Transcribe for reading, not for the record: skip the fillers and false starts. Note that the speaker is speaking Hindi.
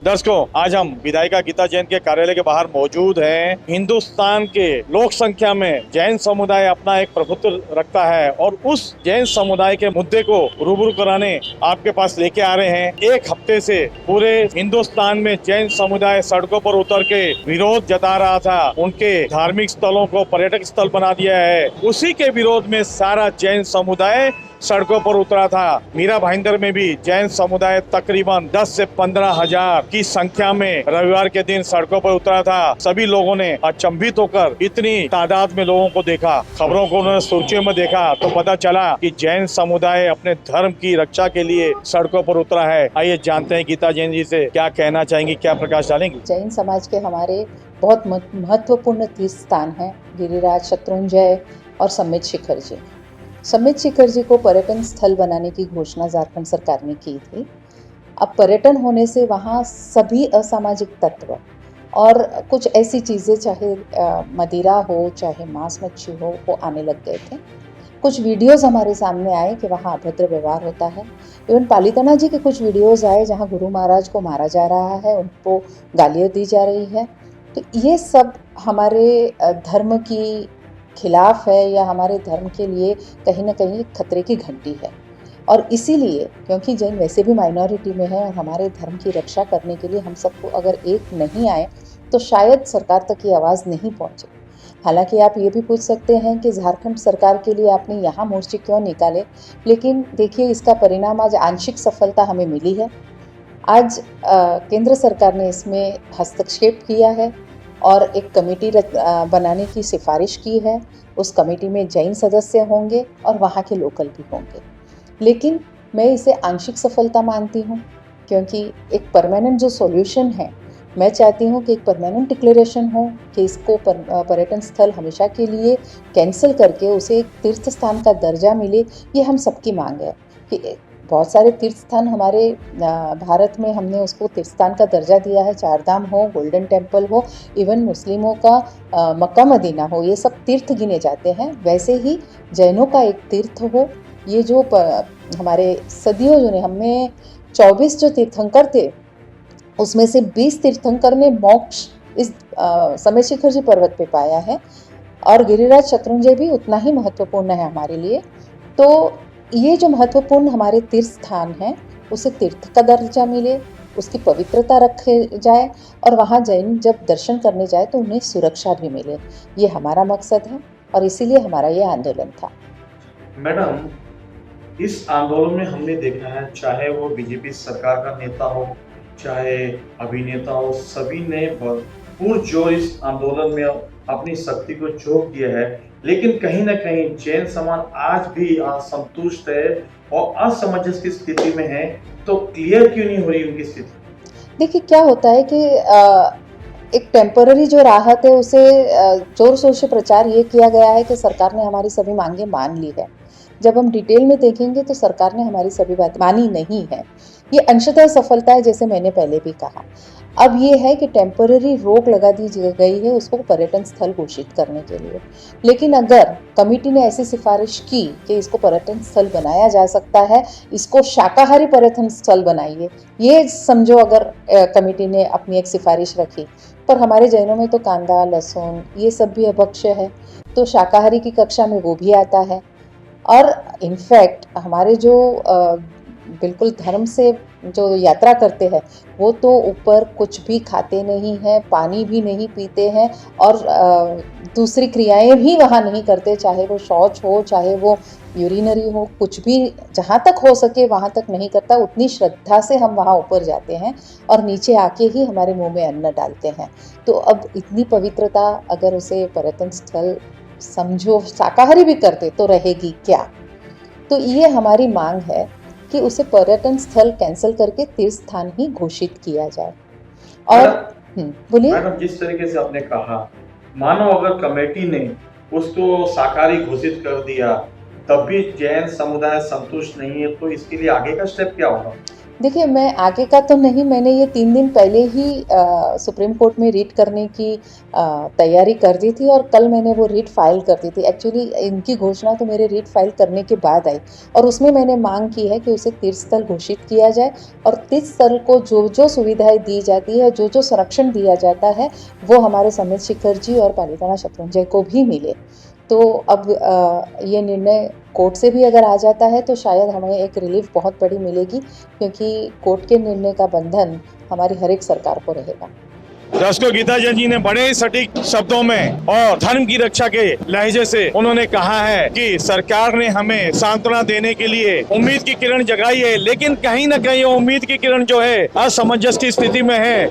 दर्शकों, आज हम विधायिका गीता जैन के कार्यालय के बाहर मौजूद हैं। हिंदुस्तान के लोक संख्या में जैन समुदाय अपना एक प्रभुत्व रखता है और उस जैन समुदाय के मुद्दे को रूबरू कराने आपके पास लेके आ रहे हैं। एक हफ्ते से पूरे हिंदुस्तान में जैन समुदाय सड़कों पर उतर के विरोध जता रहा था। उनके धार्मिक स्थलों को पर्यटक स्थल बना दिया है। उसी के विरोध में सारा जैन समुदाय सड़कों पर उतरा था। मीरा भाईंदर में भी जैन समुदाय तकरीबन 10 से 15 हजार की संख्या में रविवार के दिन सड़कों पर उतरा था। सभी लोगों ने अचंभित होकर इतनी तादाद में लोगों को देखा। खबरों को उन्होंने सुर्खियों में देखा तो पता चला कि जैन समुदाय अपने धर्म की रक्षा के लिए सड़कों पर उतरा है। आइए जानते हैं गीता जैन जी से क्या कहना चाहेंगी, क्या प्रकाश डालेंगी। जैन समाज के हमारे बहुत महत्वपूर्ण तीर्थ स्थान है गिरिराज, शत्रुंजय और समेत शिखर जी। समेत शिखर जी को पर्यटन स्थल बनाने की घोषणा झारखंड सरकार ने की थी। अब पर्यटन होने से वहाँ सभी असामाजिक तत्व और कुछ ऐसी चीज़ें, चाहे मदिरा हो चाहे मांस मच्छी हो, वो आने लग गए थे। कुछ वीडियोस हमारे सामने आए कि वहाँ अभद्र व्यवहार होता है। इवन पालिताना जी के कुछ वीडियोस आए जहाँ गुरु महाराज को मारा जा रहा है, उनको गालियाँ दी जा रही है। तो ये सब हमारे धर्म की खिलाफ है या हमारे धर्म के लिए कहीं ना कहीं खतरे की घंटी है। और इसीलिए, क्योंकि जैन वैसे भी माइनॉरिटी में है और हमारे धर्म की रक्षा करने के लिए हम सबको अगर एक नहीं आए तो शायद सरकार तक ये आवाज़ नहीं पहुँचे। हालांकि आप ये भी पूछ सकते हैं कि झारखंड सरकार के लिए आपने यहाँ मोर्चे क्यों निकाले, लेकिन देखिए इसका परिणाम आज आंशिक सफलता हमें मिली है। आज केंद्र सरकार ने इसमें हस्तक्षेप किया है और एक कमेटी बनाने की सिफारिश की है। उस कमेटी में जैन सदस्य होंगे और वहाँ के लोकल भी होंगे। लेकिन मैं इसे आंशिक सफलता मानती हूँ, क्योंकि एक परमानेंट जो सॉल्यूशन है, मैं चाहती हूँ कि एक परमानेंट डिक्लेरेशन हो कि इसको पर्यटन स्थल हमेशा के लिए कैंसिल करके उसे एक तीर्थ स्थान का दर्जा मिले। ये हम सबकी मांग है कि बहुत सारे तीर्थ स्थान हमारे भारत में हमने उसको तीर्थ स्थान का दर्जा दिया है। चार धाम हो, गोल्डन टेम्पल हो, इवन मुस्लिमों का मक्का मदीना हो, ये सब तीर्थ गिने जाते हैं। वैसे ही जैनों का एक तीर्थ हो। ये जो हमारे सदियों जो ने हमें 24 जो तीर्थंकर थे, उसमें से 20 तीर्थंकर ने मोक्ष इस समेत शिखर जी पर्वत पे पाया है। और गिरिराज शत्रुंजय भी उतना ही महत्वपूर्ण है हमारे लिए। तो ये जो महत्वपूर्ण हमारे तीर्थ स्थान हैं, उसे तीर्थ का दर्जा मिले, उसकी पवित्रता रखे जाए और वहाँ जैन जब दर्शन करने जाए तो उन्हें सुरक्षा भी मिले। ये हमारा मकसद है और इसीलिए हमारा ये आंदोलन था। मैडम, इस आंदोलन में हमने देखा है, चाहे वो बीजेपी सरकार का नेता हो चाहे अभिनेता हो, सभी ने भरपूर जोर इस आंदोलन में अपनी शक्ति को झोंक दिया है। लेकिन कहीं ना कहीं जैन समाज आज भी असंतुष्ट है और असमंजस की स्थिति में है। तो क्लियर क्यों नहीं हो रही उनकी स्थिति? देखिए क्या होता है कि एक टेम्पररी जो राहत है उसे जोर शोर से प्रचार ये किया गया है कि सरकार ने हमारी सभी मांगे मान ली है। जब हम डिटेल में देखेंगे तो सरकार ने हमारी सभी बात मानी नहीं है। ये अंशतः सफलता है, जैसे मैंने पहले भी कहा। अब ये है कि टेम्पररी रोक लगा दी गई है उसको पर्यटन स्थल घोषित करने के लिए। लेकिन अगर कमेटी ने ऐसी सिफारिश की कि इसको पर्यटन स्थल बनाया जा सकता है, इसको शाकाहारी पर्यटन स्थल बनाइए, ये समझो अगर कमेटी ने अपनी एक सिफारिश रखी, पर हमारे जैनों में तो कांदा, लहसुन ये सब भी अभक्ष्य है, तो शाकाहारी की कक्षा में वो भी आता है। और इनफैक्ट हमारे जो बिल्कुल धर्म से जो यात्रा करते हैं वो तो ऊपर कुछ भी खाते नहीं हैं, पानी भी नहीं पीते हैं और दूसरी क्रियाएं भी वहाँ नहीं करते, चाहे वो शौच हो चाहे वो यूरिनरी हो, कुछ भी जहाँ तक हो सके वहाँ तक नहीं करता। उतनी श्रद्धा से हम वहाँ ऊपर जाते हैं और नीचे आके ही हमारे मुंह में अन्न डालते हैं। तो अब इतनी पवित्रता अगर उसे पर्यटन स्थल समझो शाकाहारी भी करते तो रहेगी क्या? तो ये हमारी मांग है कि उसे पर्यटन स्थल कैंसिल करके तीर्थ स्थान ही घोषित किया जाए। और बोलिए मैडम, जिस तरीके से आपने कहा, मानो अगर कमेटी ने उसको शाकाहारी घोषित कर दिया तब भी जैन समुदाय संतुष्ट नहीं है, तो इसके लिए आगे का स्टेप क्या होगा? देखिए, मैं आगे का तो नहीं, मैंने ये 3 दिन पहले ही सुप्रीम कोर्ट में रीट करने की तैयारी कर दी थी और कल मैंने वो रीट फाइल कर दी थी। एक्चुअली इनकी घोषणा तो मेरे रीट फाइल करने के बाद आई और उसमें मैंने मांग की है कि उसे तीर्थस्थल घोषित किया जाए और तीर्थस्थल को जो जो सुविधाएं दी जाती है, जो जो संरक्षण दिया जाता है, वो हमारे समित शिखर जी और पालिताना शत्रुंजय को भी मिले। तो अब ये निर्णय कोर्ट से भी अगर आ जाता है तो शायद हमें एक रिलीफ बहुत बड़ी मिलेगी, क्योंकि कोर्ट के निर्णय का बंधन हमारी हर एक सरकार को रहेगा। दर्शकों, गीता जैन जी ने बड़े सटीक शब्दों में और धर्म की रक्षा के लहजे से उन्होंने कहा है कि सरकार ने हमें सांत्वना देने के लिए उम्मीद की किरण जगाई है, लेकिन कहीं ना कहीं उम्मीद की किरण जो है असमंजस की स्थिति में है।